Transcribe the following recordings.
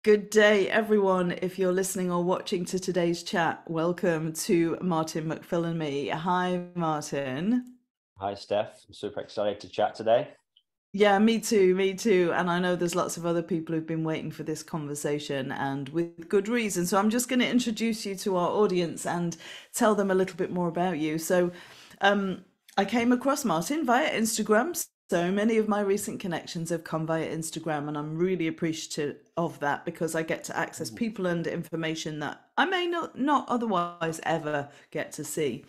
Good day, everyone. If you're listening or watching to today's chat, welcome to Martin McPhilimey. Hi, Martin. Hi, Steph. I'm super excited to chat today. Yeah, me too, me too. And I know there's lots of other people who've been waiting for this conversation and with good reason. So I'm just going to introduce you to our audience and tell them a little bit more about you. Um, I came across Martin via Instagram. So many of my recent connections have come via Instagram, and I'm really appreciative of that because I get to access Mm. people and information that I may not otherwise ever get to see.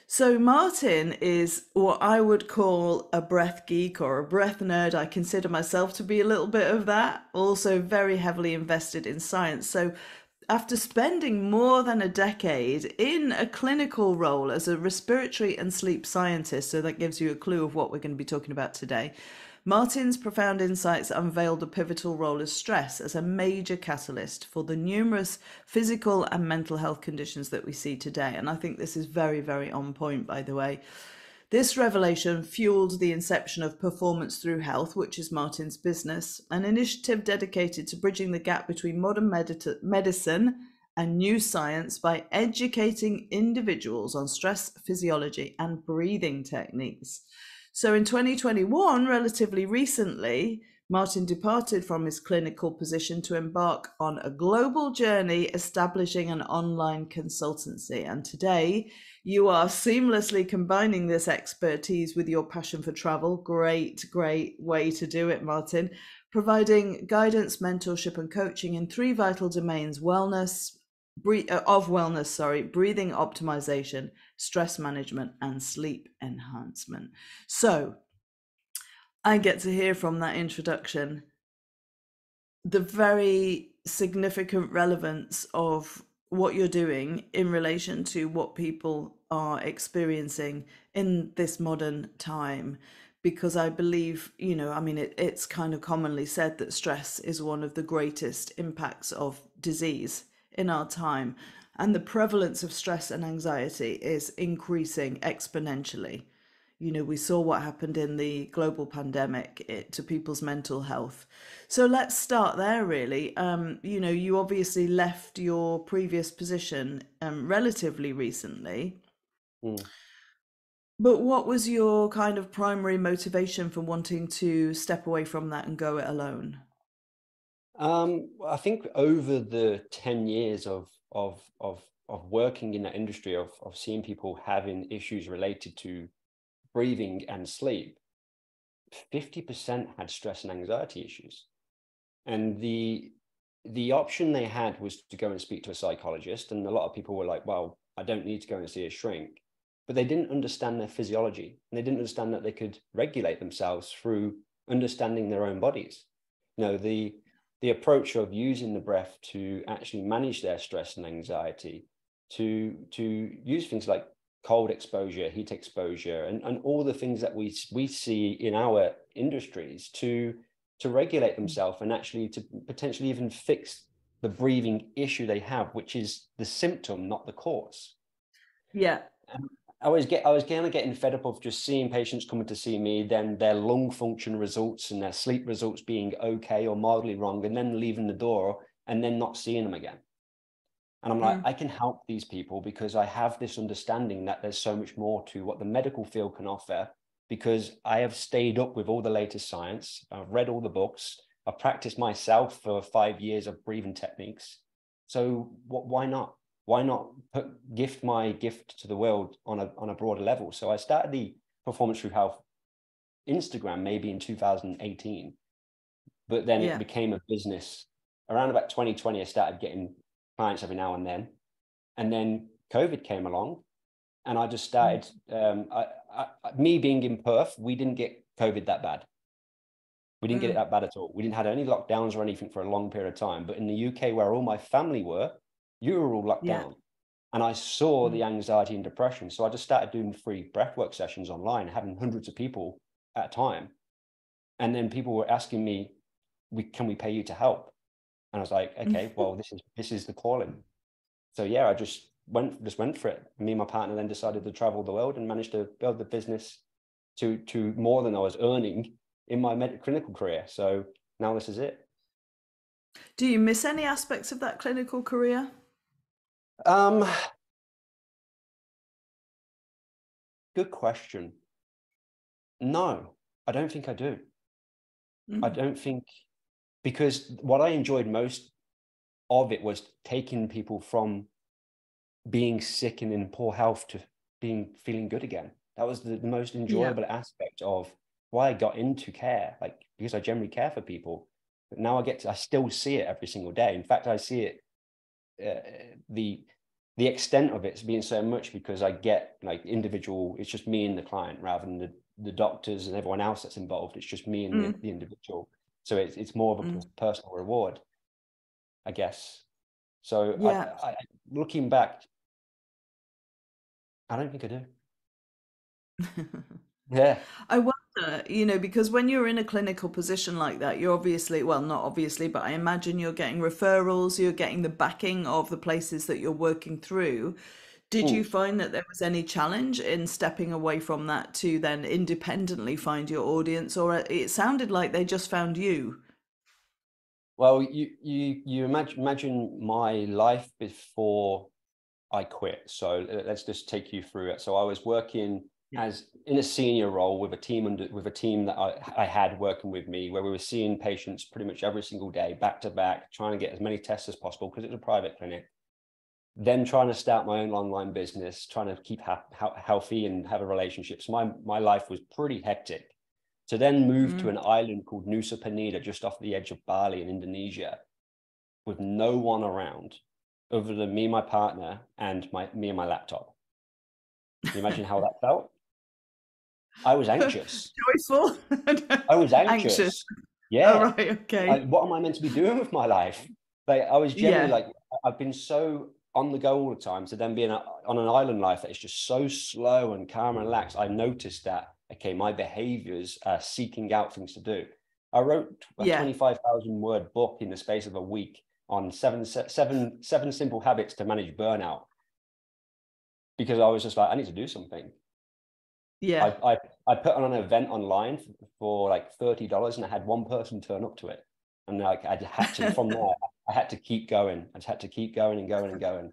So Martin is what I would call a breath geek or a breath nerd. I consider myself to be a little bit of that. Also very heavily invested in science. So after spending more than a decade in a clinical role as a respiratory and sleep scientist, so that gives you a clue of what we're going to be talking about today, Martin's profound insights unveiled a pivotal role of stress as a major catalyst for the numerous physical and mental health conditions that we see today. And I think this is very, very on point, by the way. This revelation fueled the inception of Performance Through Health, which is Martin's business, an initiative dedicated to bridging the gap between modern medicine and new science by educating individuals on stress physiology and breathing techniques. So in 2021, relatively recently, Martin departed from his clinical position to embark on a global journey establishing an online consultancy. And today, you are seamlessly combining this expertise with your passion for travel. Great, great way to do it, Martin. Providing guidance, mentorship, and coaching in three vital domains: breathing optimization, stress management, and sleep enhancement. So I get to hear from that introduction the very significant relevance of what you're doing in relation to what people are experiencing in this modern time. Because I believe, I mean, it's kind of commonly said that stress is one of the greatest impacts of disease in our time. And the prevalence of stress and anxiety is increasing exponentially. We saw what happened in the global pandemic to people's mental health. So let's start there, really. You obviously left your previous position relatively recently, Mm. but what was your kind of primary motivation for wanting to step away from that and go it alone? I think over the 10 years of working in that industry, of seeing people having issues related to breathing and sleep, 50% had stress and anxiety issues. And the option they had was to go and speak to a psychologist. And a lot of people were like, well, I don't need to go and see a shrink. But they didn't understand their physiology, and they didn't understand that they could regulate themselves through understanding their own bodies. The approach of using the breath to actually manage their stress and anxiety, to use things like cold exposure, heat exposure, and all the things that we see in our industries to regulate themselves and actually to potentially even fix the breathing issue they have, which is the symptom, not the cause. Yeah. And I was kind of getting fed up of just seeing patients coming to see me, then their lung function results and their sleep results being okay or mildly wrong, and then leaving the door and then not seeing them again. And I'm like, Mm. I can help these people because I have this understanding that there's so much more to what the medical field can offer, because I have stayed up with all the latest science. I've read all the books. I've practiced myself for 5 years of breathing techniques. So why not? Why not gift my gift to the world on a broader level? So I started the Performance Through Health Instagram maybe in 2018, but then it Yeah. became a business. Around about 2020, I started getting clients every now and then. And then COVID came along, and I just Mm. started. Me being in Perth, we didn't get COVID that bad. We didn't get it Mm. that bad at all. We didn't have any lockdowns or anything for a long period of time. But in the UK, where all my family were, you were all locked Yeah. down. And I saw Mm. the anxiety and depression. So I just started doing free breathwork sessions online, having hundreds of people at a time. And then people were asking me, can we pay you to help? And I was like, okay, well, this is the calling. So yeah, I just went for it. Me and my partner then decided to travel the world and managed to build the business to more than I was earning in my clinical career. So now this is it. Do you miss any aspects of that clinical career? Um, Good question. No, I don't think I do. I Mm. don't think, because what I enjoyed most of it was taking people from being sick and in poor health to feeling good again. That was the most Yeah. enjoyable aspect of why I got into care, like because I generally care for people. But now I still see it every single day. In fact, I see it, the extent of it's being so much because I get like individual. It's just me and the client rather than the doctors and everyone else that's involved. It's just me and Mm. the individual. So it's more of a Mm. personal reward, I guess. So Yeah. looking back, I don't think I do. Yeah. I wonder, because when you're in a clinical position like that, you're obviously, well, not obviously, but I imagine you're getting referrals, you're getting the backing of the places that you're working through. Did you Mm. find that there was any challenge in stepping away from that to then independently find your audience, or it sounded like they just found you? Well, you imagine my life before I quit. So let's just take you through it. So I was working Yeah. as in a senior role with a team with a team that I had working with me, where we were seeing patients pretty much every single day, back to back, trying to get as many tests as possible because it was a private clinic. Then trying to start my own online business, trying to keep healthy and have a relationship. So my life was pretty hectic. To then move to Mm. an island called Nusa Penida, just off the edge of Bali in Indonesia, with no one around other than me, my partner, and me and my laptop. Can you imagine how that felt? I was anxious. Joyful? I was Anxious? anxious. Oh, Yeah. right, okay. Like, what am I meant to be doing with my life? Like, I was generally Yeah, like, I've been so on the go all the time. So then being on an island life that is just so slow and calm and relaxed, I noticed that, okay, my behaviors are seeking out things to do. I wrote a yeah. 25,000 word book in the space of a week on seven simple habits to manage burnout, because I was just like, I need to do something. I, Yeah. I, I put on an event online for like $30 and I had one person turn up to it. And like I had to, from there, I had to keep going. I just had to keep going and going and going.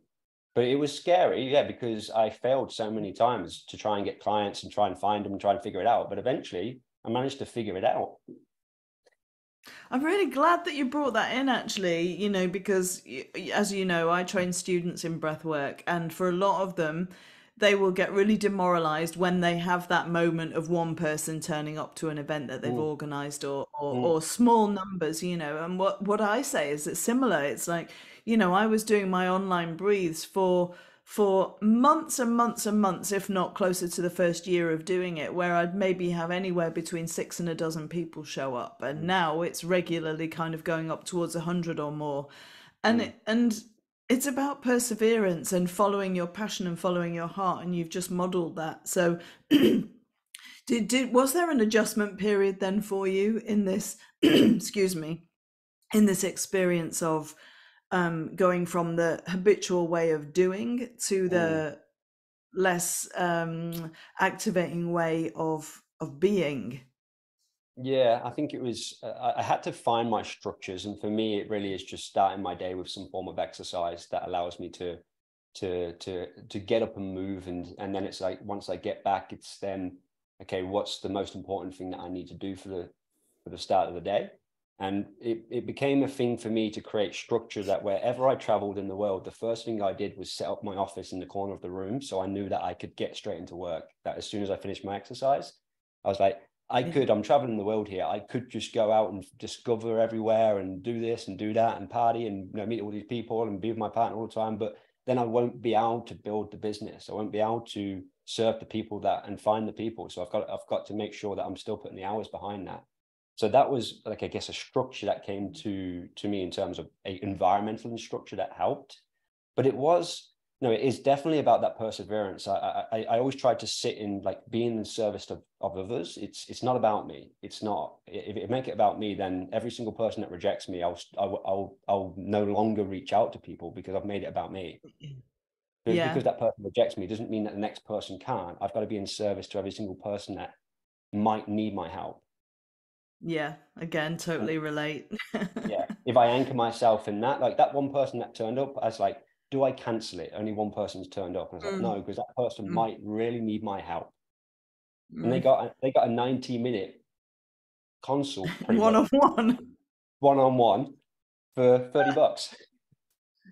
But it was scary, yeah, because I failed so many times to try and get clients and try and find them and try and figure it out. But eventually I managed to figure it out. I'm really glad that you brought that in, actually, because as you know, I train students in breath work, and for a lot of them, they will get really demoralized when they have that moment of one person turning up to an event that they've Mm, organized, or mm, or small numbers, and what I say is it's similar. It's like, I was doing my online breathes for months and months and months, if not closer to the first year of doing it, where I'd maybe have anywhere between 6 and a dozen people show up. And mm, now it's regularly kind of going up towards 100 or more. And mm. and it's about perseverance and following your passion and following your heart. And you've just modeled that. So was there an adjustment period then for you in this, excuse me, in this experience of going from the habitual way of doing to Mm. the less activating way of being? Yeah, I think it was, I had to find my structures. And for me, it really is just starting my day with some form of exercise that allows me to get up and move. And then it's like, once I get back, it's then, okay, what's the most important thing that I need to do for the start of the day? And it became a thing for me to create structure that wherever I traveled in the world, the first thing I did was set up my office in the corner of the room. So I knew that I could get straight into work, that as soon as I finished my exercise, I was like, Yeah. I'm traveling the world here. I could just go out and discover everywhere and do this and do that and party and meet all these people and be with my partner all the time. But then I won't be able to build the business. I won't be able to serve the people that and find the people. So I've got to make sure that I'm still putting the hours behind that. So that was like, I guess, a structure that came to me in terms of a environmental structure that helped. But it was, no, it is definitely about that perseverance. I always try to sit in like being in service of others. It's not about me. It's not. If it make it about me, then every single person that rejects me, I'll no longer reach out to people because I've made it about me. But Yeah. because that person rejects me doesn't mean that the next person can't. I've got to be in service to every single person that might need my help. Yeah. Again, And totally relate. yeah. if I anchor myself in that, like that one person that turned up, I was like, do I cancel it? Only one person's turned up. And I was like, Mm, no, because that person mm, might really need my help. And mm. they got a 90-minute consult pretty One much on one. one-on-one for $30.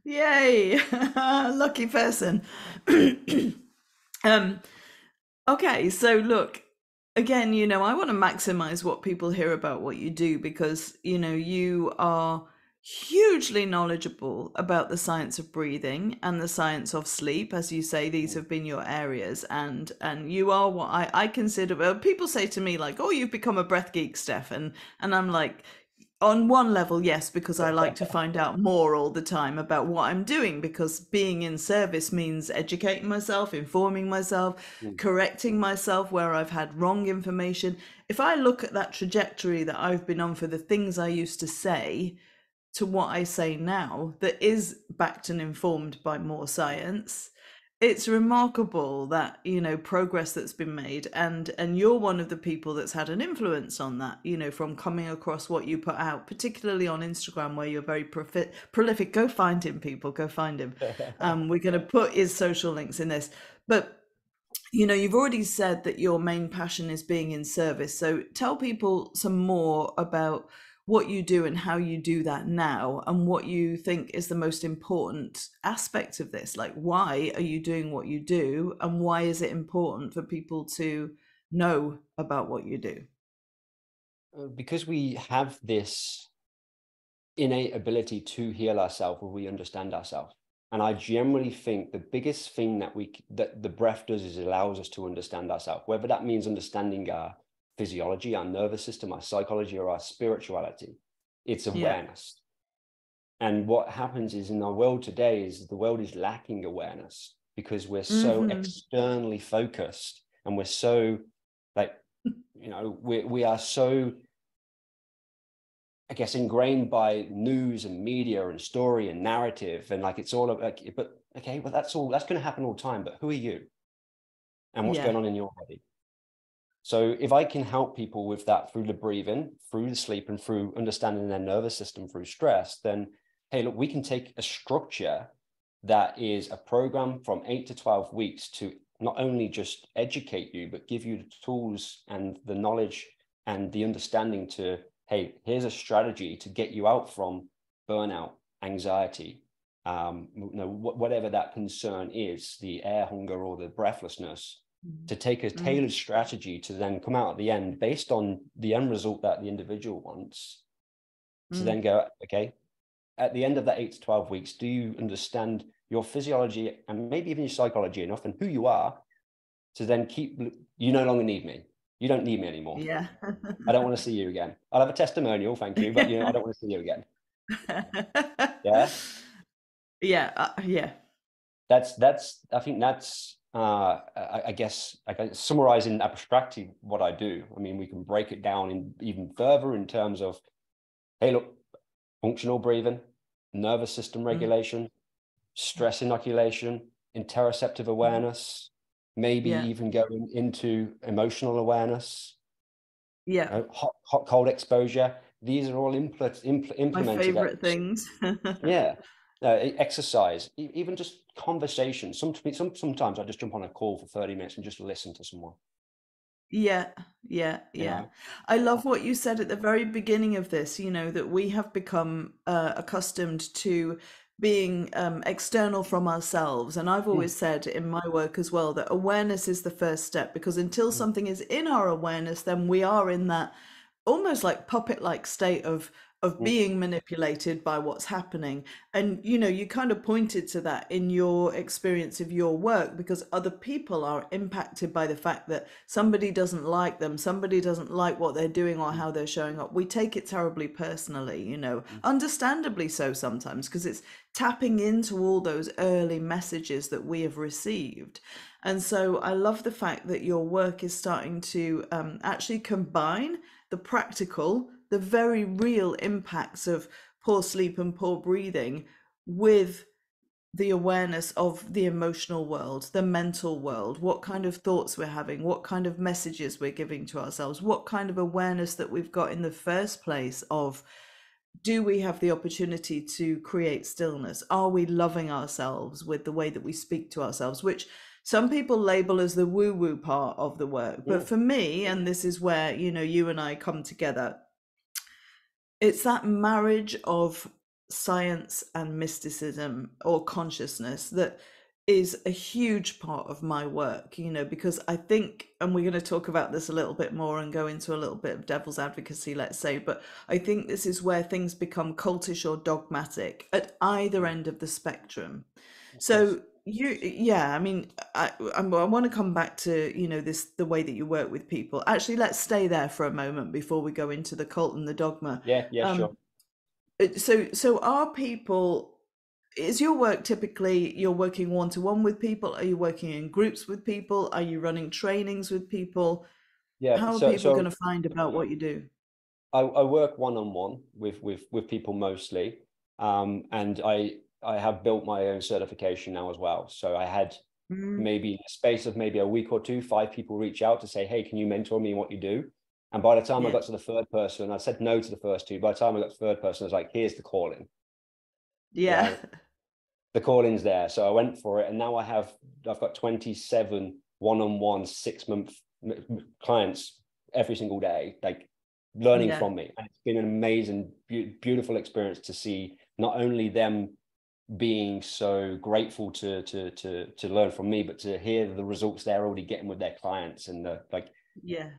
Yay! Lucky person. um, okay, so look, again, I want to maximize what people hear about what you do because, you are hugely knowledgeable about the science of breathing and the science of sleep. As you say, these have been your areas, and you are what I consider, well, people say to me like, oh, you've become a breath geek, Steph, and I'm like, on one level, yes, because I like to find out more all the time about what I'm doing, because being in service means educating myself, informing myself, correcting myself where I've had wrong information. If I look at that trajectory that I've been on for the things I used to say to what I say now, that is backed and informed by more science, it's remarkable that progress that's been made, and you're one of the people that's had an influence on that, from coming across what you put out, particularly on Instagram, where you're very prolific. Go find him, people, go find him. We're going to put his social links in this, but you've already said that your main passion is being in service, so tell people some more about what you do and how you do that now, and what you think is the most important aspect of this. Like, why are you doing what you do, and why is it important for people to know about what you do? Because we have this innate ability to heal ourselves when we understand ourselves. And I generally think the biggest thing that the breath does is it allows us to understand ourselves, whether that means understanding our physiology, our nervous system, our psychology, or our spirituality. It's Yeah. awareness. And what happens is, in our world today, is the world is lacking awareness because we're so Mm-hmm. externally focused, and we're so like, we are so, I guess, ingrained by news and media and story and narrative, and like it's all like, but okay, well that's going to happen all the time. But who are you, and what's Yeah. going on in your body? So if I can help people with that through the breathing, through the sleep, and through understanding their nervous system through stress, then hey, look, we can take a structure that is a program from 8 to 12 weeks to not only just educate you, but give you the tools and the knowledge and the understanding to, hey, here's a strategy to get you out from burnout, anxiety, whatever that concern is, the air hunger or the breathlessness, to take a Mm-hmm. tailored strategy to then come out at the end based on the end result that the individual wants, to then go, okay, at the end of that 8 to 12 weeks, do you understand your physiology and maybe even your psychology enough and who you are to then you no longer need me. You don't need me anymore. Yeah. I don't want to see you again. I'll have a testimonial, thank you, but I don't want to see you again. Yeah. Yeah. Yeah. I think that's I guess summarizing abstractly what I do. I mean, we can break it down in even further in terms of, hey, look, functional breathing, nervous system regulation, stress inoculation, interoceptive awareness, maybe Yeah. even going into emotional awareness, Yeah. hot cold exposure. These are all My implemented at, favorite things. yeah, exercise, even just conversation. Sometimes I just jump on a call for 30 minutes and just listen to someone. Yeah, yeah, You yeah. know, I love what you said at the very beginning of this, that we have become accustomed to being external from ourselves. And I've mm, always said in my work as well that awareness is the first step, because until mm, something is in our awareness, then we are in that almost like puppet-like state of mm, being manipulated by what's happening. And you kind of pointed to that in your experience of your work, because other people are impacted by the fact that somebody doesn't like them, somebody doesn't like what they're doing or mm, how they're showing up. We take it terribly personally, mm, understandably so sometimes, because it's tapping into all those early messages that we have received. And so I love the fact that your work is starting to actually combine the practical, the very real impacts of poor sleep and poor breathing with the awareness of the emotional world, the mental world, what kind of thoughts we're having, what kind of messages we're giving to ourselves, what kind of awareness that we've got in the first place of do we have the opportunity to create stillness? Are we loving ourselves with the way that we speak to ourselves, which some people label as the woo woo part of the work? But Mm, for me, and this is where, you and I come together, it's that marriage of science and mysticism or consciousness that is a huge part of my work, because I think, and we're going to talk about this a little bit more and go into a little bit of devil's advocacy, let's say, but I think this is where things become cultish or dogmatic at either mm, end of the spectrum. of course. So yeah, I mean, I want to come back to, the way that you work with people. Actually, let's stay there for a moment before we go into the cult and the dogma. Yeah, yeah, Um, sure. so are people, is your work typically you're working one to one with people? Are you working in groups with people? Are you running trainings with people? Yeah, How are so people going so to find about what you do? I work one on one with people mostly, and I have built my own certification now as well. So I had Mm, maybe in the space of maybe a week or two, 5 people reach out to say, "Hey, can you mentor me in what you do?" And by the time I yeah, got to the third person, I said no to the first two. By the time I got to the third person, I was like, "Here's the calling." yeah, Right, the calling's there. So I went for it, and now I've got 27 one-on-one 6 month clients every single day, like learning yeah, from me, and it's been an amazing, beautiful experience to see not only them being so grateful to learn from me, but to hear the results they're already getting with their clients, and the yeah,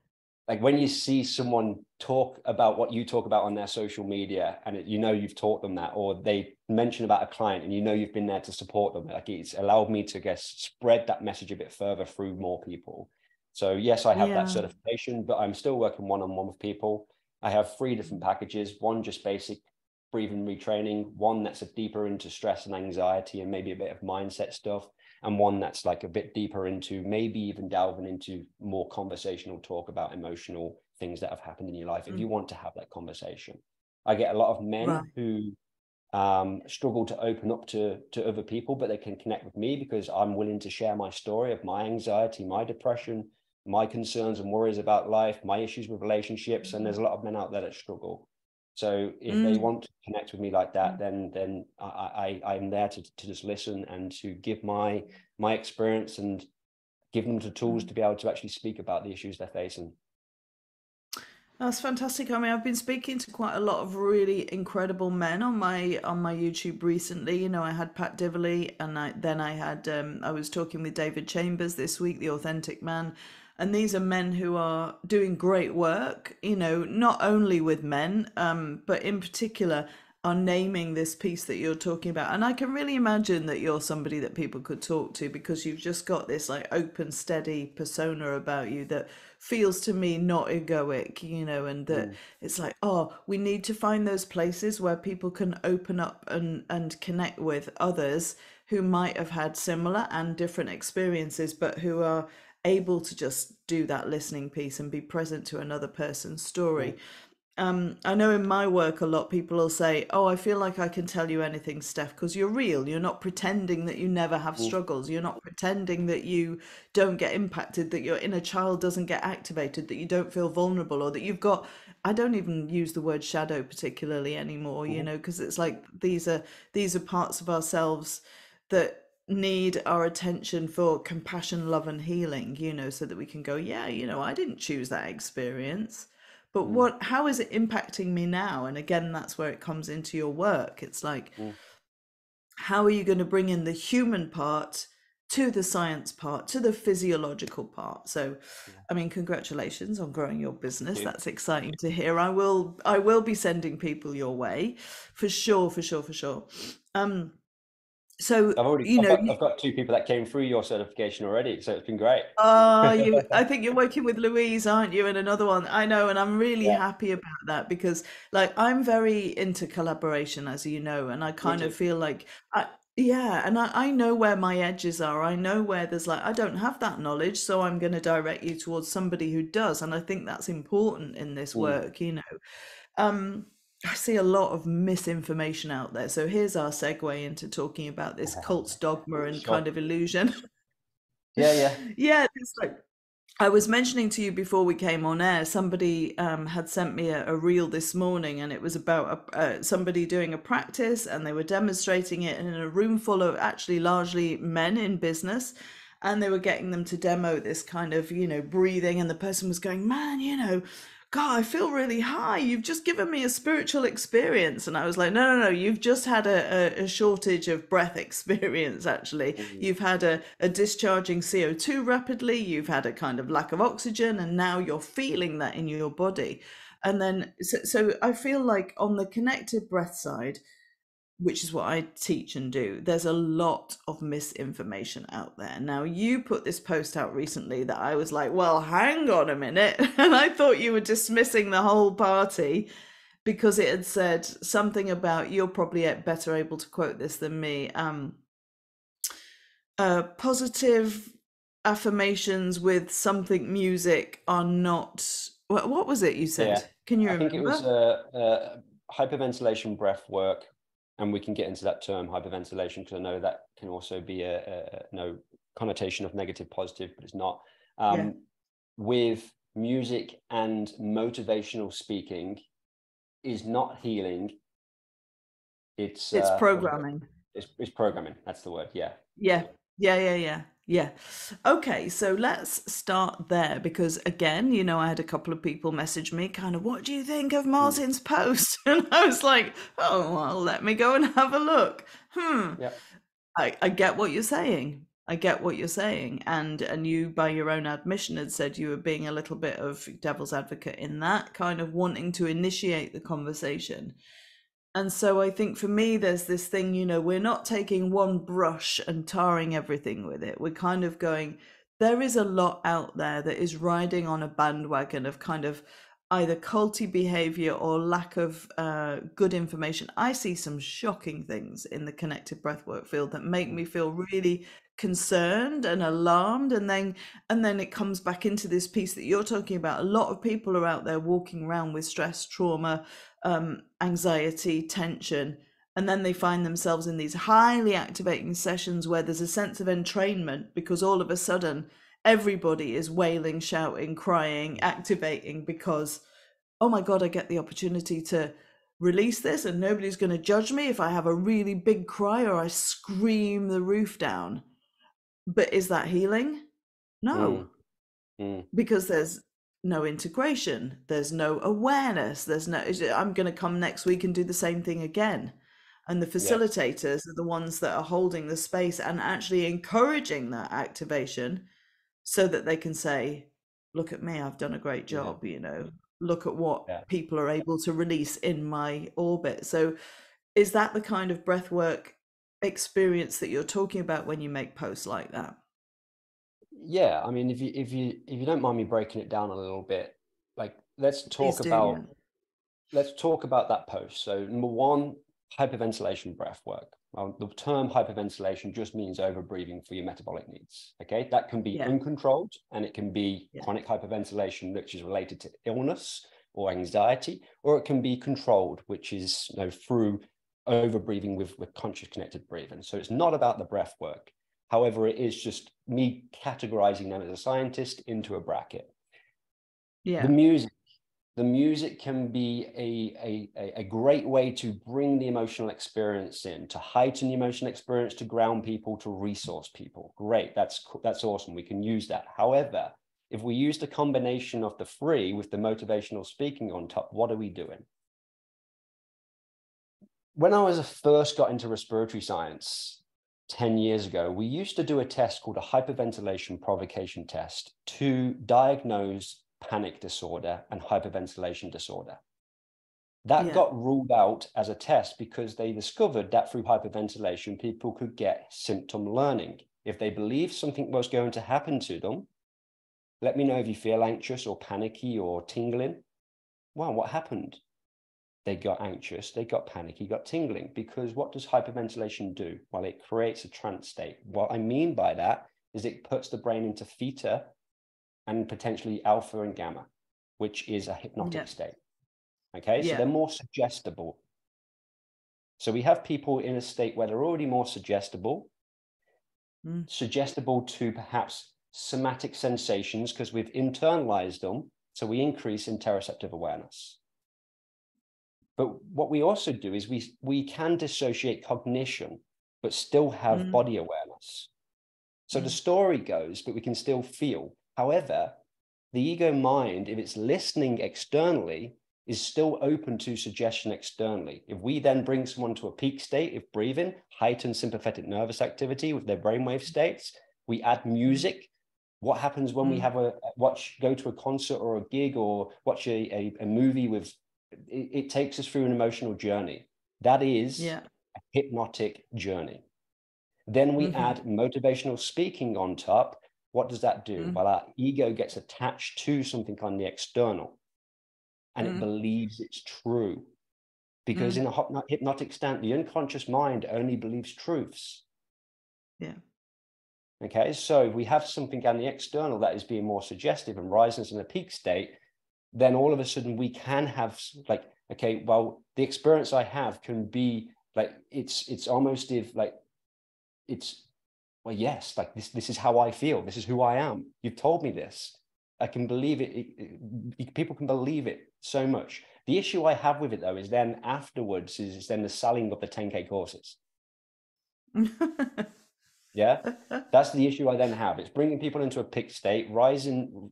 like when you see someone talk about what you talk about on their social media, and you've taught them that, or they mention about a client and you've been there to support them, like it's allowed me to guess spread that message a bit further through more people. So yes, I have that yeah, certification, but I'm still working one-on-one with people. I have three different packages: one just basic breathing retraining, one that's a deeper into stress and anxiety and maybe a bit of mindset stuff, and one that's like a bit deeper into maybe even delving into more conversational talk about emotional things that have happened in your life if mm, you want to have that conversation. I get a lot of men right, who struggle to open up to other people, but they can connect with me because I'm willing to share my story of my anxiety, my depression, my concerns and worries about life, my issues with relationships. And there's a lot of men out there that struggle. So if they mm, want to connect with me like that, then I'm there to just listen and to give my experience and give them the tools mm. to be able to actually speak about the issues they're facing. That's fantastic. I mean, I've been speaking to quite a lot of really incredible men on my YouTube recently. I had Pat Divilly, and I had I was talking with David Chambers this week, the Authentic Man, and these are men who are doing great work. Not only with men, but in particular are naming this piece that you're talking about. And I can really imagine that you're somebody that people could talk to because you've just got this like open, steady persona about you that feels to me not egoic, and that Mm, it's like, oh, we need to find those places where people can open up and connect with others who might have had similar and different experiences, but who are able to just do that listening piece and be present to another person's mm, story. I know in my work, a lot of people will say, "Oh, I feel like I can tell you anything, Steph, because you're real. You're not pretending that you never have mm, struggles. You're not pretending that you don't get impacted, that your inner child doesn't get activated, that you don't feel vulnerable, or that you've got." I don't even use the word shadow particularly anymore, mm, because it's like these are parts of ourselves that need our attention for compassion, love, and healing, so that we can go, yeah, I didn't choose that experience. But mm, how is it impacting me now? And again, that's where it comes into your work. It's like, mm. how are you going to bring in the human part to the science part, to the physiological part? So, Yeah, I mean, congratulations on growing your thank business. you. That's exciting to hear. I will be sending people your way for sure, for sure, for sure. Um, so, I've already, you I've know, got, I've got two people that came through your certification already, so it's been great. I think you're working with Louise, aren't you? And another one. I know, and I'm really Yeah, happy about that because like I'm very into collaboration, as you know, and I me kind too. of feel like yeah, and I know where my edges are. I know where there's like I don't have that knowledge, so I'm going to direct you towards somebody who does. And I think that's important in this Mm. work. Um, I see a lot of misinformation out there. So here's our segue into talking about this cult's dogma and Sure. kind of illusion. Yeah, yeah. Yeah, it's like. I was mentioning to you before we came on air, somebody had sent me a reel this morning, and it was about somebody doing a practice, and they were demonstrating it in a room full of actually largely men in business. And they were getting them to demo this kind of, breathing. And the person was going, man, God, I feel really high. You've just given me a spiritual experience. And I was like, no, no, no, you've just had a shortage of breath experience, actually. Mm. You've had a discharging CO2 rapidly, you've had a kind of lack of oxygen, and now you're feeling that in your body. And then, so I feel like on the connected breath side, which is what I teach and do, there's a lot of misinformation out there. Now, you put this post out recently that I was like, well, hang on a minute. And I thought you were dismissing the whole party because it had said something about, you're probably better able to quote this than me, positive affirmations with something music are not. What was it you Yeah, said? Can you I think it was remember? hyperventilation breath work, and we can get into that term hyperventilation because I know that can also be a no connotation of negative, positive, but it's not. Yeah, With music and motivational speaking is not healing. It's it's what is it? programming. It's programming. That's the word. Yeah. Yeah, yeah, yeah, yeah, yeah. Okay, so let's start there because again, I had a couple of people message me kind of, what do you think of Mm. Martin's post? And I was like, oh, well, let me go and have a look. Yeah. I get what you're saying. I get what you're saying. And you, by your own admission, had said you were being a little bit of devil's advocate in that, kind of wanting to initiate the conversation. And so I think for me, there's this thing, we're not taking one brush and tarring everything with it. We're kind of going, there is a lot out there that is riding on a bandwagon of kind of either culty behavior or lack of good information. I see some shocking things in the connected breathwork field that make Mm. me feel really concerned and alarmed. And then it comes back into this piece that you're talking about. A lot of people are out there walking around with stress, trauma, anxiety, tension, and then they find themselves in these highly activating sessions where there's a sense of entrainment because all of a sudden everybody is wailing, shouting, crying, activating because, oh my God, I get the opportunity to release this and nobody's going to judge me if I have a really big cry or I scream the roof down. But is that healing? No, Mm. Mm. because there's no integration, there's no awareness, there's no, I'm going to come next week and do the same thing again. And the Yeah. facilitators are the ones that are holding the space and actually encouraging that activation so that they can say, look at me, I've done a great Yeah. job, look at what Yeah. people are able to release in my orbit. So is that the kind of breathwork experience that you're talking about when you make posts like that? Yeah. I mean, if you don't mind me breaking it down a little bit, like Please do, yeah. let's talk about that post. So number one, hyperventilation breath work. Well, the term hyperventilation just means overbreathing for your metabolic needs. Okay, that can be Yeah, uncontrolled and it can be yeah, chronic hyperventilation, which is related to illness or anxiety, or it can be controlled, which is through overbreathing with conscious connected breathing. So it's not about the breath work. However, it is just me categorizing them as a scientist into a bracket. The yeah. music the music can be a great way to bring the emotional experience in, to heighten the emotional experience, to ground people, to resource people. Great, that's awesome. We can use that. However, if we use the combination of the three with the motivational speaking on top, what are we doing? When I first got into respiratory science 10 years ago, we used to do a test called a hyperventilation provocation test to diagnose panic disorder and hyperventilation disorder. That Yeah. got ruled out as a test because they discovered that through hyperventilation, people could get symptom learning. If they believed something was going to happen to them, let me know if you feel anxious or panicky or tingling. Wow, what happened? They got anxious, they got panicky, got tingling. Because what does hyperventilation do? Well, it creates a trance state. What I mean by that is it puts the brain into theta and potentially alpha and gamma, which is a Yeah. hypnotic state. Okay, so Yeah. they're more suggestible. So we have people in a state where they're already more suggestible Mm. to perhaps somatic sensations because we've internalized them. So we increase interoceptive awareness. But what we also do is we can dissociate cognition, but still have Mm, body awareness. So the mm, story goes, but we can still feel. However, the ego mind, if it's listening externally, is still open to suggestion externally. If we then bring someone to a peak state of breathing, heightened sympathetic nervous activity with their brainwave states, we add mm, music. What happens when we mm. have go to a concert or a gig or watch a movie with, it takes us through an emotional journey. That is Yeah. a hypnotic journey. Then we Mm-hmm. add motivational speaking on top. What does that do? Mm, Well, our ego gets attached to something on the external and it mm, believes it's true. Because mm. in a hypnotic state, the unconscious mind only believes truths. Yeah. Okay, so if we have something on the external that is being more suggestive and rising us in a peak state, then all of a sudden we can have like, okay, well, the experience I have can be like, it's almost if like, it's, well, yes, like this is how I feel. This is who I am. You've told me this. I can believe it. People can believe it so much. The issue I have with it though is then afterwards is then the selling of the 10K courses. Yeah, that's the issue I then have. It's bringing people into a peak state,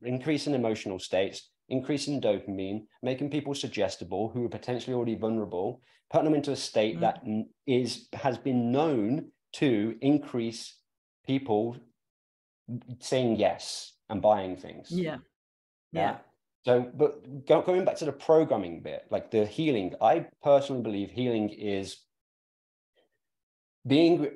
increasing emotional states, increasing dopamine, making people suggestible who are potentially already vulnerable, putting them into a state Mm. that has been known to increase people saying yes and buying things. Yeah. Yeah. Yeah. So, but going back to the programming bit, like the healing, I personally believe healing is being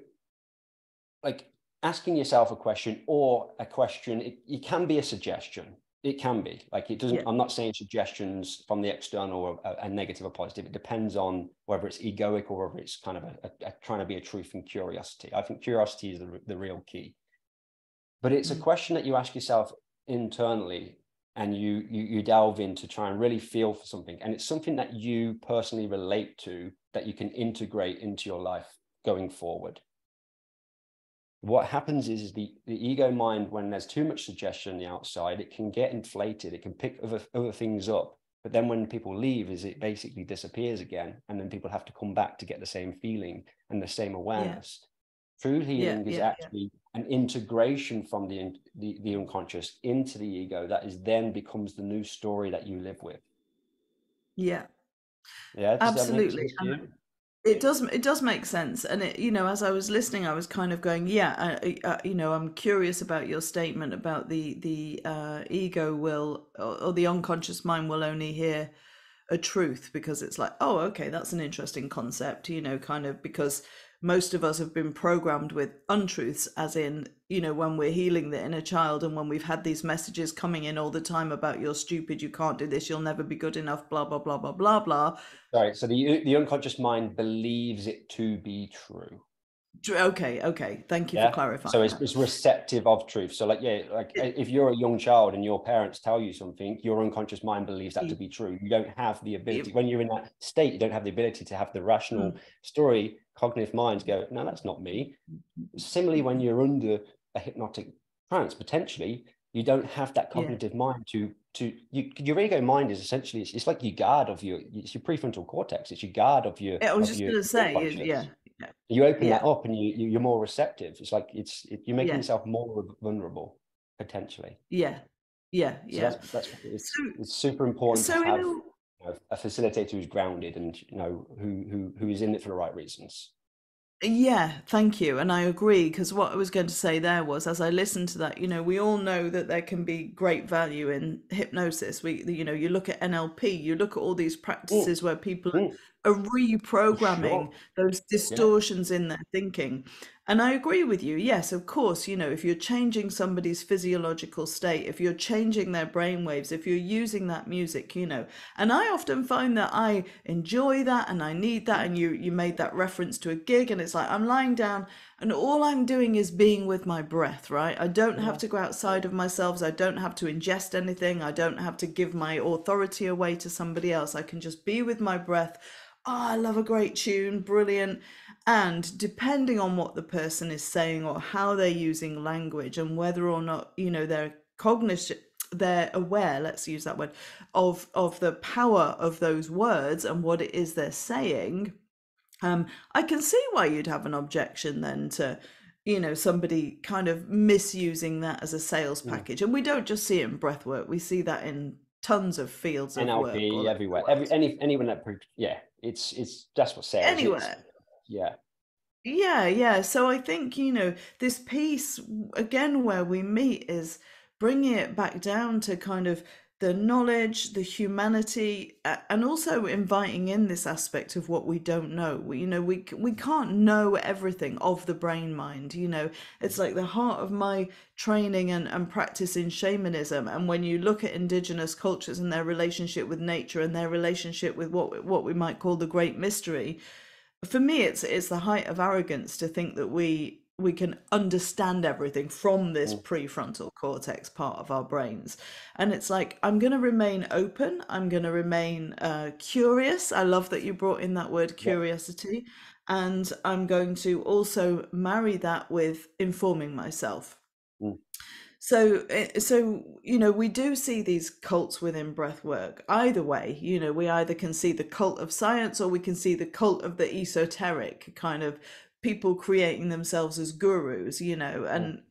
like asking yourself a question or a question. It can be a suggestion. It can be like, it doesn't, Yeah. I'm not saying suggestions from the external are a negative or positive. It depends on whether it's egoic or whether it's kind of a trying to be a truth and curiosity. I think curiosity is the real key. But it's a Mm. question that you ask yourself internally and you delve in to try and really feel for something. And it's something that you personally relate to that you can integrate into your life going forward. What happens is the ego mind, when there's too much suggestion on the outside, it can get inflated. It can pick other things up. But then when people leave, is it basically disappears again. And then people have to come back to get the same feeling and the same Yeah. awareness. True Yeah. healing is Yeah. Yeah. actually an integration from the unconscious into the ego that is then becomes the new story that you live with. Yeah. Yeah, does that make Absolutely. sense to And you? it does make sense. And as I was listening, I was kind of going, yeah, I'm curious about your statement about the ego will, or the unconscious mind will only hear a truth, because it's like, oh, okay, that's an interesting concept, kind of, because most of us have been programmed with untruths, as in, when we're healing the inner child, and when we've had these messages coming in all the time about you're stupid, you can't do this, you'll never be good enough, blah blah blah blah blah blah. Sorry, so the unconscious mind believes it to be true. Okay, okay, thank you for Yeah. clarifying So that. it's receptive of truth. So like, yeah, like It, if you're a young child and your parents tell you something, your unconscious mind believes that to be true. You don't have the ability, it, when you're in that state, you don't have the ability to have the rational mm, story, cognitive minds go, no, that's not me. Similarly, when you're under a hypnotic trance, potentially, you don't have that yeah. cognitive mind your ego mind is essentially, it's like your guard of it's your prefrontal cortex. It's your guard of I was of just your gonna say, yeah, unconscious. yeah, You open that yeah, up and you're more receptive. It's like you're making yeah, yourself more vulnerable potentially. yeah, yeah, So yeah. that's So, it's super important to so have, a facilitator who's grounded and who is in it for the right reasons. yeah, thank you. And I agree, because what I was going to say there was, as I listened to that, we all know that there can be great value in hypnosis. You look at NLP, you look at all these Mm, practices where people mm, are for reprogramming sure. those Yeah. distortions in their thinking. And I agree with you. Yes, of course, if you're changing somebody's physiological state, if you're changing their brainwaves, if you're using that music, and I often find that I enjoy that and I need that. And you made that reference to a gig, and it's like I'm lying down and all I'm doing is being with my breath, right? I don't have Yeah. to go outside of myself. I don't have to ingest anything. I don't have to give my authority away to somebody else. I can just be with my breath. Oh, I love a great tune, brilliant. And depending on what the person is saying or how they're using language and whether or not, they're cognition, they're aware, let's use that word, of the power of those words and what it is they're saying, I can see why you'd have an objection then to, somebody kind of misusing that as a sales Mm. package. And we don't just see it in breath work, we see that in tons of fields of work NLP all over the everywhere. world. Anyone that yeah, it's that's what sales is. Anywhere. Yeah. Yeah, yeah. So I think, this piece, again, where we meet is bringing it back down to kind of the knowledge, the humanity, and also inviting in this aspect of what we don't know. We can't know everything of the brain mind. It's like the heart of my training and practice in shamanism. And when you look at indigenous cultures and their relationship with nature and their relationship with what we might call the great mystery, for me it's the height of arrogance to think that we can understand everything from this Mm. prefrontal cortex part of our brains. And it's like, I'm going to remain open, I'm going to remain curious. I love that you brought in that word Yeah. curiosity, and I'm going to also marry that with informing myself. Mm. So we do see these cults within breath work. Either way, we either can see the cult of science or we can see the cult of the esoteric kind of people creating themselves as gurus, Mm. and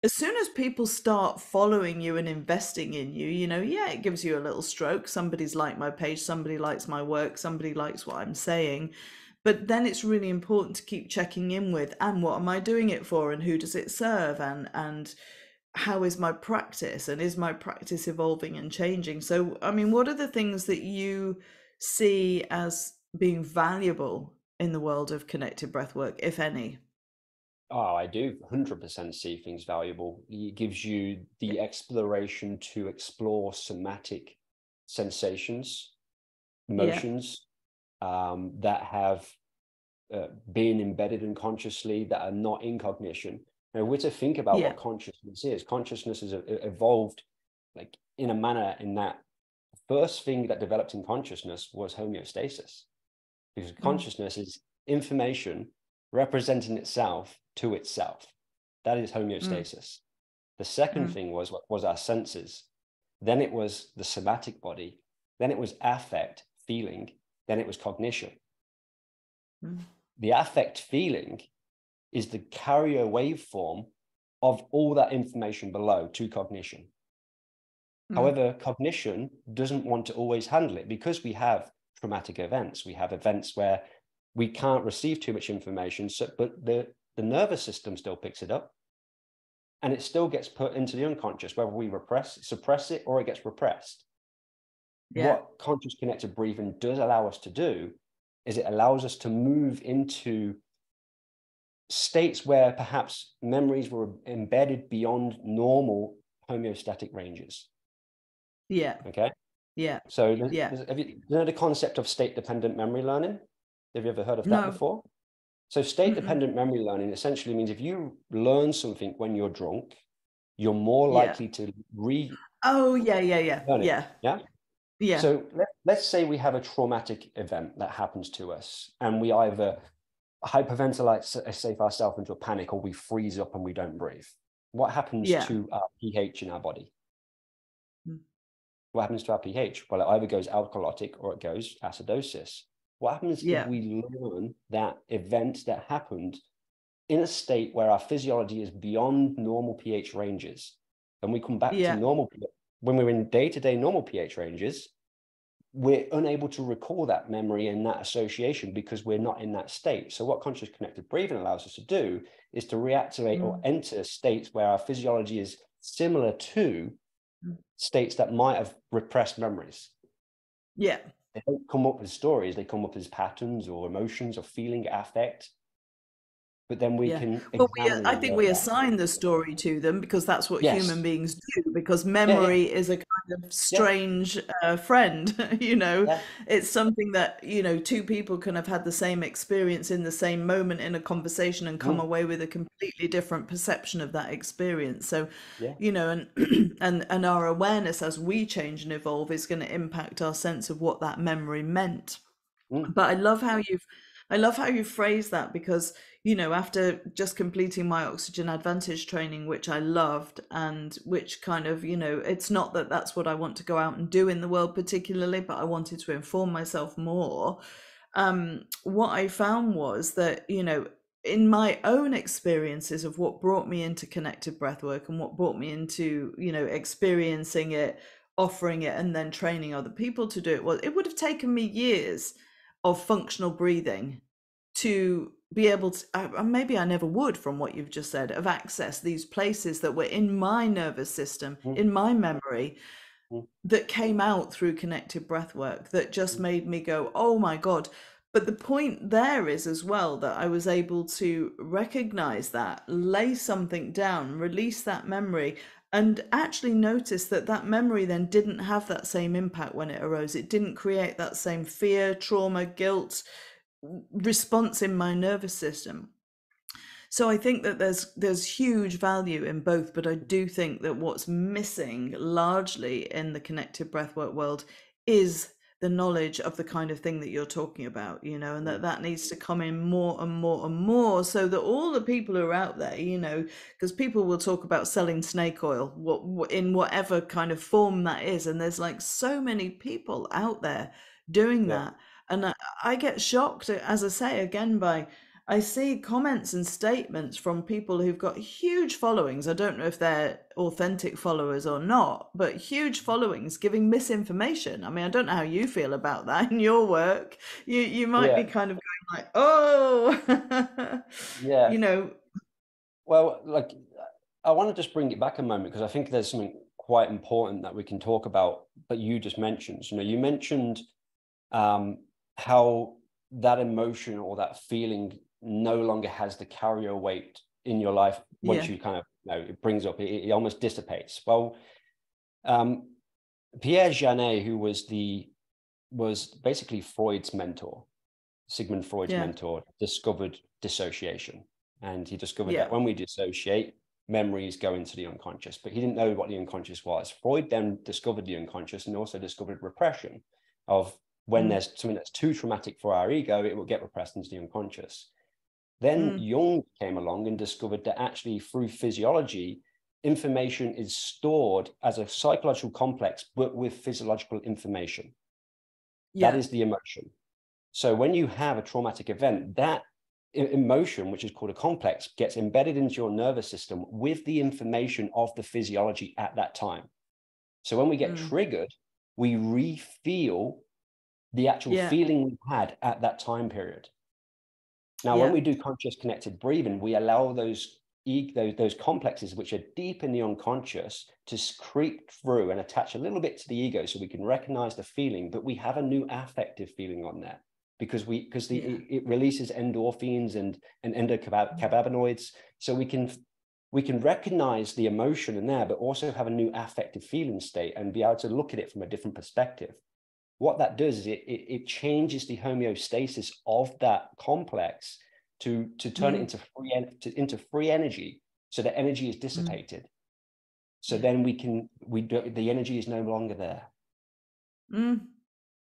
as soon as people start following you and investing in you, yeah, it gives you a little stroke. Somebody's liked my page, somebody likes my work, somebody likes what I'm saying. But then it's really important to keep checking in with, and what am I doing it for, and who does it serve, and how is my practice, and is my practice evolving and changing? So, I mean, what are the things that you see as being valuable in the world of connected breathwork, if any? Oh, I do 100% see things valuable. It gives you Yeah. the exploration to explore somatic sensations, Yeah. emotions that have been embedded unconsciously that are not in cognition. Now, we're to think about Yeah. what consciousness is. Consciousness has evolved like in a manner in that the first thing that developed in consciousness was homeostasis, because Mm, consciousness is information representing itself to itself. That is mm, homeostasis. The second mm, thing was our senses. Then it was the somatic body. Then it was affect, feeling. Then it was cognition. mm, The affect feeling is the carrier waveform of all that information below to cognition. mm. However, cognition doesn't want to always handle it because we have traumatic events. We have events where we can't receive too much information, but the nervous system still picks it up and it still gets put into the unconscious, whether we suppress it, or it gets repressed. Yeah. What conscious connected breathing does allow us to do is it allows us to move into states where perhaps memories were embedded beyond normal homeostatic ranges. Yeah. Okay. Yeah. So Yeah. have you know the concept of state dependent memory learning? Have you ever heard of that No. before? So state Mm-mm. dependent memory learning essentially means if you learn something when you're drunk, you're more Yeah. likely to relearn Oh, yeah, yeah, yeah. it. Yeah. Yeah. Yeah. So let's say we have a traumatic event that happens to us and we either hyperventilate, save ourselves into a panic, or we freeze up and we don't breathe. What happens Yeah. to our pH in our body? Mm. What happens to our pH? Well, it either goes alkalotic or it goes acidosis. What happens if Yeah. we learn that event that happened in a state where our physiology is beyond normal pH ranges, and we come back to Yeah. normal when we're in day-to-day normal pH ranges? We're unable to recall that memory and that association because we're not in that state. So what conscious connected breathing allows us to do is to reactivate or Mm. enter states where our physiology is similar to Mm. states that might have repressed memories. Yeah. They don't come up as stories, they come up as patterns or emotions or feeling, affect, but then we Yeah. can Well, examine I and think work we out. assign the story to them because that's what human Yes. beings do, because Yeah, yeah, memory is a kind of yeah, strange friend, yeah. It's something that, two people can have had the same experience in the same moment in a conversation and come Mm, away with a completely different perception of that experience. So, yeah. and and our awareness as we change and evolve is going to impact our sense of what that memory meant. mm, But I love how you phrase that, because, after just completing my oxygen advantage training, which I loved, and which kind of, it's not that that's what I want to go out and do in the world particularly, but I wanted to inform myself more. What I found was that, in my own experiences of what brought me into connected breathwork and what brought me into, experiencing it, offering it, and then training other people to do it, was it would have taken me years of functional breathing to be able to, maybe I never would, from what you've just said, of access these places that were in my nervous system, mm, in my memory, mm, that came out through connected breathwork, that just mm, made me go, oh my God. But the point there is as well that I was able to recognize that, lay something down, release that memory, and actually notice that that memory then didn't have that same impact when it arose. It didn't create that same fear, trauma, guilt response in my nervous system. So I think that there's huge value in both, but I do think that what's missing largely in the connected breathwork world is the knowledge of the kind of thing that you're talking about, and mm. that needs to come in more and more and more, so that all the people who are out there, because people will talk about selling snake oil, in whatever kind of form that is, and there's like so many people out there doing Yeah, that, and I get shocked, as I say again, by I see comments and statements from people who've got huge followings. I don't know if they're authentic followers or not, but huge followings giving misinformation. I mean, I don't know how you feel about that in your work. You might be yeah, kind of going like, oh, yeah. you know, Well, like, I want to just bring it back a moment because I think there's something quite important that we can talk about that you just mentioned. You mentioned um, how that emotion or that feeling no longer has the carrier weight in your life once yeah, you kind of, it brings up, it almost dissipates. Well, um, Pierre Janet, who was basically Freud's mentor, Sigmund Freud's yeah, mentor, discovered dissociation. And he discovered yeah, that when we dissociate, memories go into the unconscious, but he didn't know what the unconscious was. Freud then discovered the unconscious and also discovered repression of when mm, there's something that's too traumatic for our ego, it will get repressed into the unconscious. Then mm, Jung came along and discovered that actually through physiology, information is stored as a psychological complex, but with physiological information. That yeah, is the emotion. So when you have a traumatic event, that emotion, which is called a complex, gets embedded into your nervous system with the information of the physiology at that time. So when we get mm, triggered, we re-feel the actual yeah, feeling we had at that time period. Now, when yeah, we do conscious connected breathing, we allow those complexes, which are deep in the unconscious, to creep through and attach a little bit to the ego so we can recognize the feeling, but we have a new affective feeling on there because yeah, it releases endorphins and endocannabinoids. So we can recognize the emotion in there, but also have a new affective feeling state and be able to look at it from a different perspective. What that does is it changes the homeostasis of that complex to turn it mm, into free energy, so that energy is mm, dissipated. So yeah, then the energy is no longer there. mm,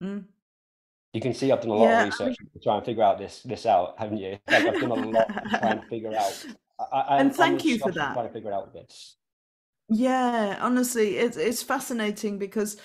mm, You can see I've done a lot of yeah. research to try and figure out this out, haven't you? Like I've done a lot to try and figure out. And I'm thank you for obsessed with that. trying to figure out this. Yeah, honestly, it's fascinating, because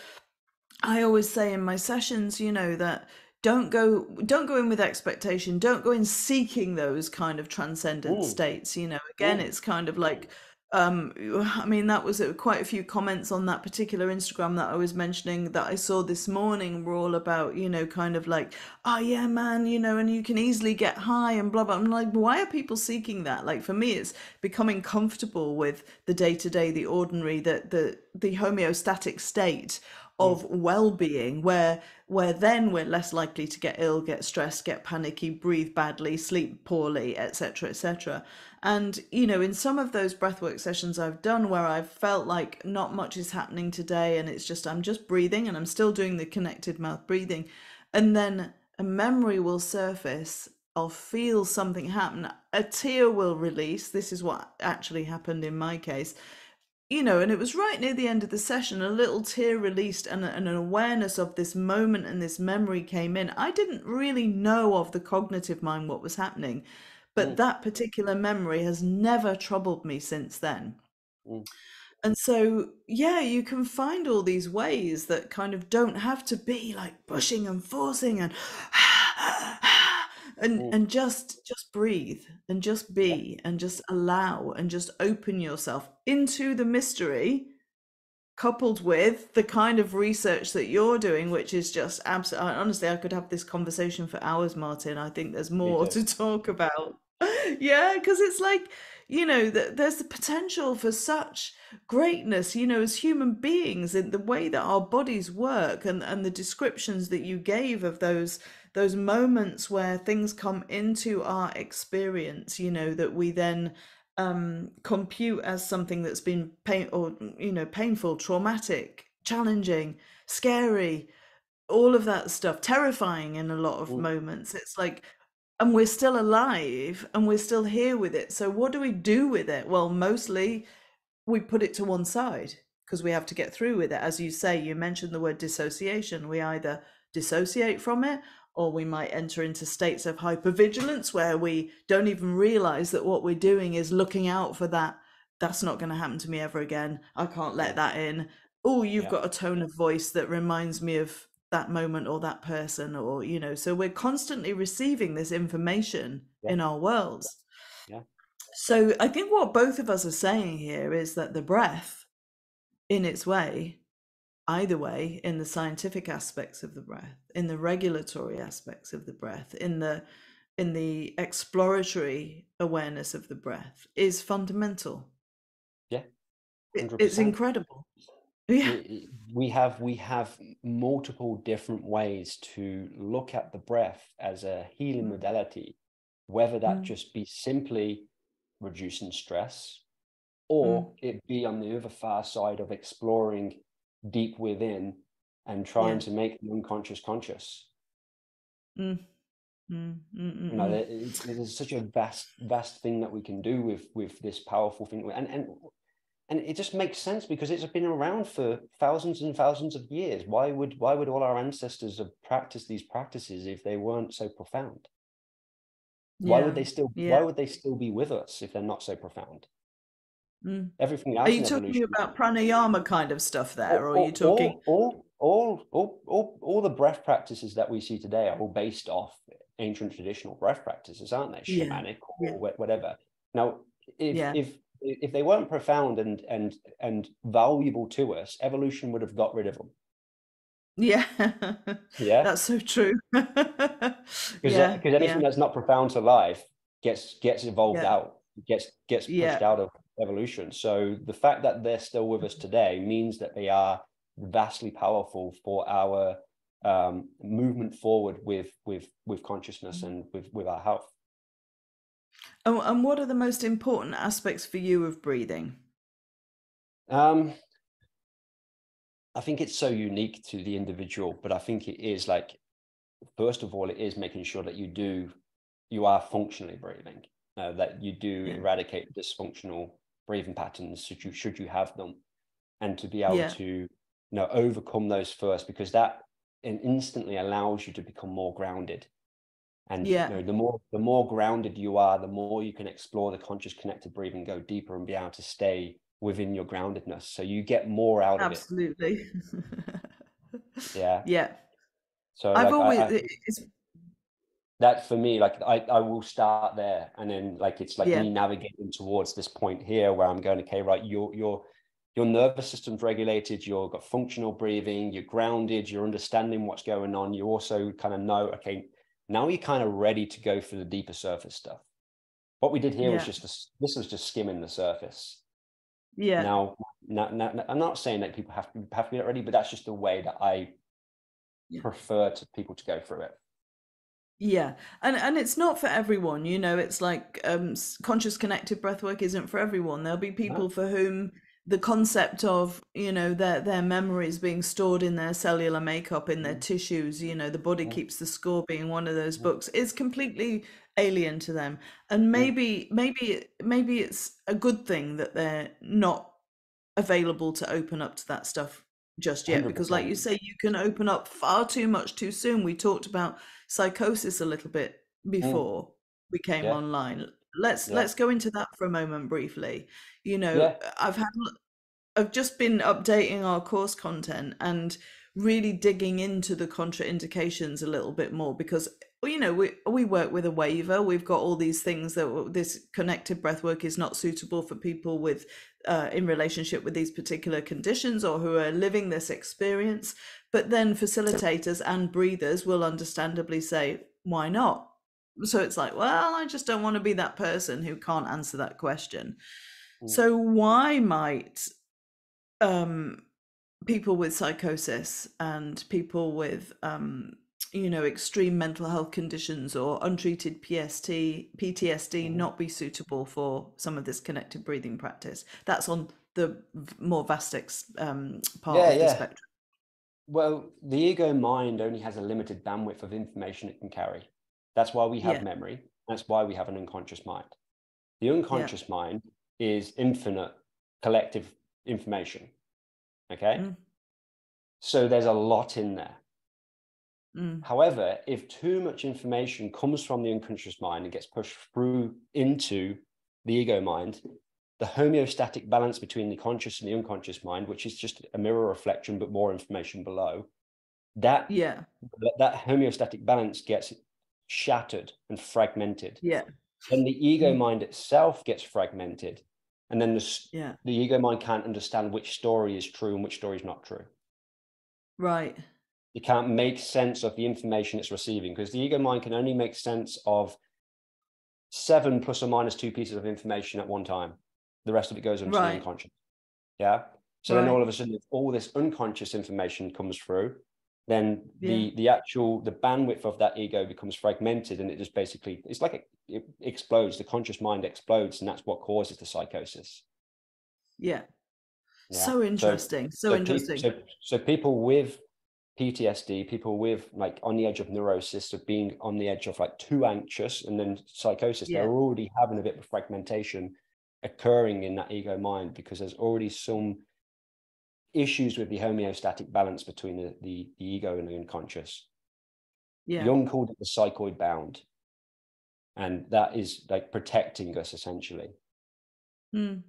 I always say in my sessions, that don't go in with expectation, don't go in seeking those kind of transcendent Mm, states. Again, mm, it's kind of like, um I mean, that was quite a few comments on that particular Instagram that I was mentioning that I saw this morning were all about, kind of like, oh yeah, man, and you can easily get high and blah blah. I'm like, why are people seeking that? Like, for me, it's becoming comfortable with the day to day, the ordinary, the homeostatic state mm, of well-being, where then we're less likely to get ill, get stressed, get panicky, breathe badly, sleep poorly, etc., etc. And in some of those breathwork sessions I've done, where I've felt like not much is happening today, and it's just, I'm just breathing and I'm still doing the connected mouth breathing, and then a memory will surface, I'll feel something happen, a tear will release. This is what actually happened in my case. and it was right near the end of the session, a little tear released, and an awareness of this moment and this memory came in. I didn't really know of the cognitive mind what was happening, but mm, that particular memory has never troubled me since then. mm, And so, yeah, you can find all these ways that kind of don't have to be like pushing and forcing and and mm. and just breathe and just Yeah, be and just allow and just open yourself into the mystery, coupled with the kind of research that you're doing, which is just absolutely, honestly, I could have this conversation for hours, Martin. I think there's me more too. to talk about. Yeah, because it's like, there's the potential for such greatness, as human beings, in the way that our bodies work, and the descriptions that you gave of those moments where things come into our experience, that we then compute as something that's been painful, traumatic, challenging, scary, all of that stuff, terrifying in a lot of Mm, moments. It's like, and we're still alive and we're still here with it. So what do we do with it? Well, mostly we put it to one side because we have to get through with it. As you say, you mentioned the word dissociation. We either dissociate from it, or we might enter into states of hypervigilance where we don't even realize that what we're doing is looking out for that. That's not going to happen to me ever again. I can't let yeah, that in. Oh, you've yeah, got a tone of voice that reminds me of that moment or that person, or, so we're constantly receiving this information yeah, in our worlds. yeah, So I think what both of us are saying here is that the breath, in its way, either way, in the scientific aspects of the breath, in the regulatory aspects of the breath, in the exploratory awareness of the breath, is fundamental. yeah, It's 100%. incredible. Yeah. We have multiple different ways to look at the breath as a healing Mm, modality, whether that mm, just be simply reducing stress, mm. or it be on the other far side of exploring deep within and trying Yeah. to make the unconscious conscious. Mm, mm, mm, mm, You know, mm. there's such a vast thing that we can do with this powerful thing, and it just makes sense because it's been around for thousands and thousands of years. Why would all our ancestors have practiced these practices if they weren't so profound? Why would Yeah. they still Yeah. why would they still be with us if they're not so profound? Mm. Everything Are else you in talking evolution, about pranayama kind of stuff there, or are you all talking? all all all all all the breath practices that we see today are all based off ancient traditional breath practices, aren't they? Yeah. Shamanic Yeah. or whatever. Now, if Yeah. if if they weren't profound and valuable to us, evolution would have got rid of them. Yeah. Yeah, That's so true. Yeah. because anything Yeah. that's not profound to life gets evolved Yeah. out, gets pushed Yeah. out of evolution. So the fact that they're still with us today means that they are vastly powerful for our movement forward with consciousness and with our health. And what are the most important aspects for you of breathing? Um, I think it's so unique to the individual, but I think it is like, first of all, it is making sure that you are functionally breathing, that you do Yeah. eradicate dysfunctional breathing patterns should you have them, and to be able Yeah. to overcome those first, because that instantly allows you to become more grounded. And Yeah. the more grounded you are, the more you can explore the conscious connected breathing, go deeper, and be able to stay within your groundedness. So you get more out of it. Absolutely. Yeah. Yeah. So I've like always I it's that for me, like I will start there, and then like it's like yeah. me navigating towards this point here where I'm going, okay, right, your nervous system's regulated, you've got functional breathing, you're grounded, you're understanding what's going on. You also kind of know, okay, now you're kind of ready to go for the deeper surface stuff. What we did here was Yeah. this was just skimming the surface. Yeah. Now, I'm not saying that people have to be that ready, but that's just the way that I Yeah. prefer to people to go through it. Yeah, and it's not for everyone, it's like conscious connected breathwork isn't for everyone. There'll be No? people for whom the concept of, their memories being stored in their cellular makeup, in their Mm, tissues, the body mm, keeps the score, being one of those mm, books, is completely alien to them. And mm, maybe it's a good thing that they're not available to open up to that stuff just yet, because like 100%. you say, you can open up far too much too soon. We talked about psychosis a little bit Mm, before we came yeah, online. let's yeah, let's go into that for a moment briefly. you know yeah. i've had I've just been updating our course content and really digging into the contraindications a little bit more, because we work with a waiver. We've got all these things that this connected breath work is not suitable for people with in relationship with these particular conditions or who are living this experience. But then facilitators and breathers will understandably say, why not? So it's like, well, I just don't want to be that person who can't answer that question. Mm. So why might um, people with psychosis and people with extreme mental health conditions or untreated PTSD Mhm. not be suitable for some of this connected breathing practice? That's on the more vast part Yeah, of the yeah. spectrum. Well, the ego mind only has a limited bandwidth of information it can carry. That's why we have Yeah, memory. That's why we have an unconscious mind. The yeah, unconscious mind is infinite collective information. Okay. mm, So there's a lot in there. mm, However, if too much information comes from the unconscious mind and gets pushed through into the ego mind, the homeostatic balance between the conscious and the unconscious mind, which is just a mirror reflection but more information below, that yeah, that homeostatic balance gets shattered and fragmented. yeah, Then the ego mm, mind itself gets fragmented, and then yeah, the ego mind can't understand which story is true and which story is not true. right, It can't make sense of the information it's receiving, because the ego mind can only make sense of 7 plus or minus 2 pieces of information at one time. The rest of it goes into the right, unconscious. Yeah. So then all right, of a sudden, if all this unconscious information comes through, then yeah, the bandwidth of that ego becomes fragmented, and it just basically, it's like it explodes. The conscious mind explodes, and that's what causes the psychosis. yeah. Yeah. So So interesting, so so people interesting. so people with PTSD, people with like on the edge of neurosis, of being on the edge of like too anxious, and then psychosis, they're Yeah, already having a bit of fragmentation occurring in that ego mind, because there's already some issues with the homeostatic balance between the ego and the unconscious. yeah, Jung called it the psychoid bound, and that is like protecting us essentially. mm,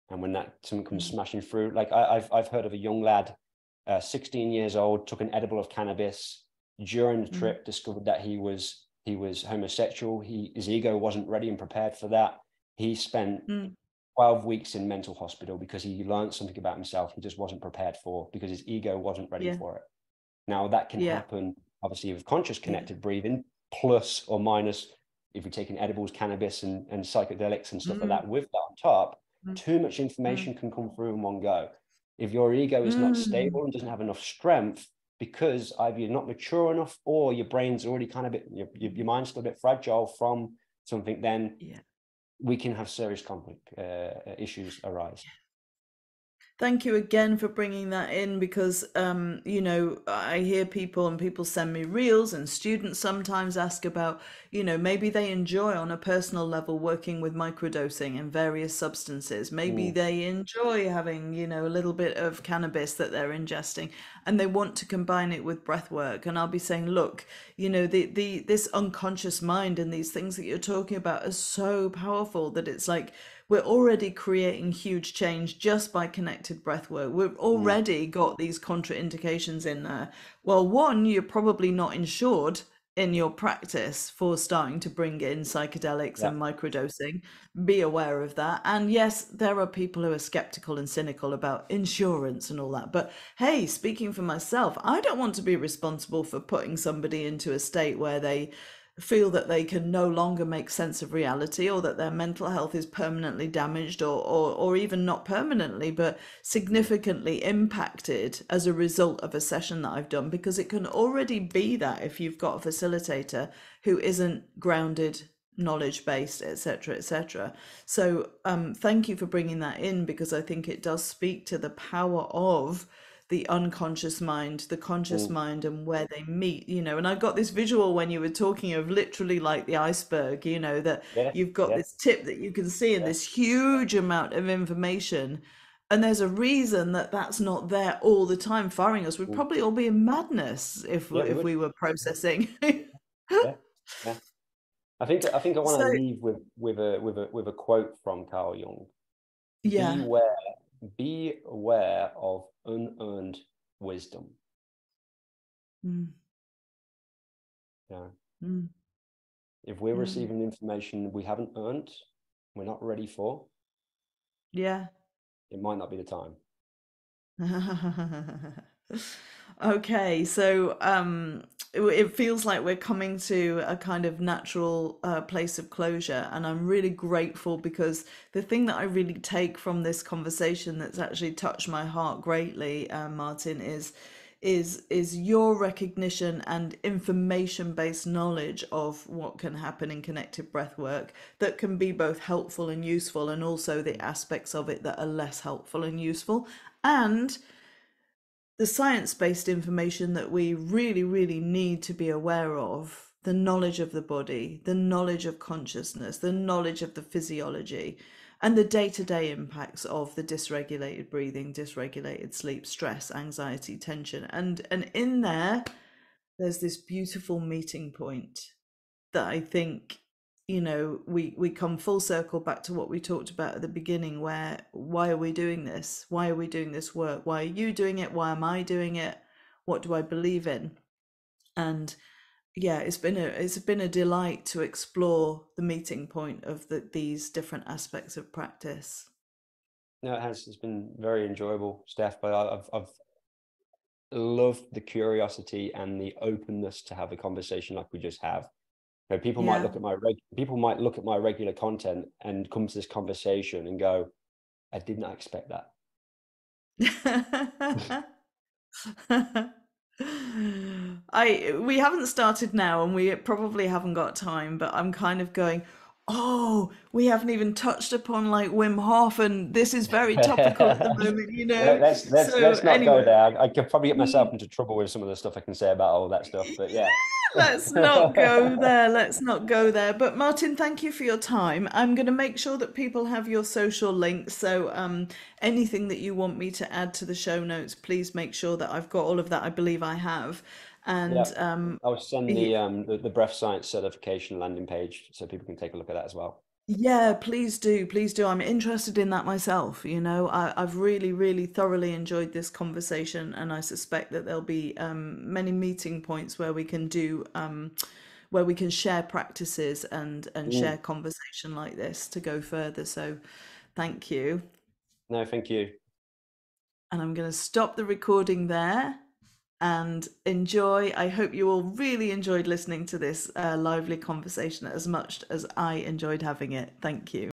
And when that something comes mm, smashing through, like I've heard of a young lad, 16 years old, took an edible of cannabis during the mm, trip, discovered that he was homosexual. His ego wasn't ready and prepared for that. He spent mm, 12 weeks in mental hospital because he learned something about himself he just wasn't prepared for, because his ego wasn't ready yeah, for it. Now that can yeah, happen obviously with conscious yeah, connected breathing, plus or minus if you're taking edibles, cannabis, and psychedelics and stuff like mm, that with that on top. mm, Too much mm, information can come through in one go. If your ego is not mm. stable and doesn't have enough strength, because either you're not mature enough or your brain's already kind of bit, your mind's still a bit fragile from something, then Yeah. we can have serious conflict issues arise. Thank you again for bringing that in, because I hear people and people send me reels, and students sometimes ask about, maybe they enjoy on a personal level working with microdosing and various substances. Maybe Mm, they enjoy having, a little bit of cannabis that they're ingesting, and they want to combine it with breath work. And I'll be saying, look, the this unconscious mind and these things that you're talking about are so powerful that it's like we're already creating huge change just by connected breath work. We've mm, already got these contraindications in there. Well, one, you're probably not insured in your practice for starting to bring in psychedelics yeah. and microdosing. Be aware of that. And yes, there are people who are skeptical and cynical about insurance and all that. But hey, speaking for myself, I don't want to be responsible for putting somebody into a state where they feel that they can no longer make sense of reality, or that their mental health is permanently damaged, or even not permanently but Mm, significantly impacted as a result of a session that I've done, because it can already be that if you've got a facilitator who isn't grounded, knowledge based, etc., etc. So thank you for bringing that in, because I think it does speak to the power of the unconscious mind, the conscious mm, mind, and where they meet, and I got this visual when you were talking of literally like the iceberg, that yeah. you've got Yeah. this tip that you can see and Yeah. this huge amount of information, And there's a reason that that's not there all the time firing us. We'd Mm. probably all be in madness Yeah, we if would. we were processing. Yeah, yeah. I think I want So to leave with a quote from Carl Jung. yeah. Beware, be aware of unearned wisdom. Mm, Yeah. mm, If we're mm. receiving information we haven't earned, we're not ready for, Yeah. it might not be the time. Okay, so it feels like we're coming to a kind of natural place of closure, and I'm really grateful because the thing that I really take from this conversation that's actually touched my heart greatly, Martin, is your recognition and information-based knowledge of what can happen in connected breath work that can be both helpful and useful, and also the aspects of it that are less helpful and useful. And the science-based information that we really, really need to be aware of, the knowledge of the body, the knowledge of consciousness, the knowledge of the physiology, and the day-to-day impacts of the dysregulated breathing, dysregulated sleep, stress, anxiety, tension. And in there's this beautiful meeting point that I think, we come full circle back to what we talked about at the beginning, where why are we doing this? Why are we doing this work? Why are you doing it? Why am I doing it? What do I believe in? And yeah, it's been a delight to explore the meeting point of these different aspects of practice. No, it has. It's been very enjoyable, Steph. But I've loved the curiosity and the openness to have a conversation like we just have. You know, Yeah. people might look at my regular content and come to this conversation and go, "I did not expect that." We haven't started now and we probably haven't got time, but I'm kind of going, oh, we haven't even touched upon like Wim Hof, and this is very topical at the moment, you know. So Let's not go anyway, there. I could probably get myself mm, into trouble with some of the stuff I can say about all that stuff. But yeah. let's not go there. Let's not go there. But Martin, thank you for your time. I'm going to make sure that people have your social links. So anything that you want me to add to the show notes, please make sure that I've got all of that. I believe I have. Yeah. And I'll send y- the breath science certification landing page so people can take a look at that as well. yeah, please do. Please do. I'm interested in that myself. I've really, really thoroughly enjoyed this conversation, and I suspect that there'll be many meeting points where we can share practices and share Mm. conversation like this to go further. So, thank you. No, thank you. And I'm going to stop the recording there and enjoy. I hope you all really enjoyed listening to this lively conversation as much as I enjoyed having it. Thank you.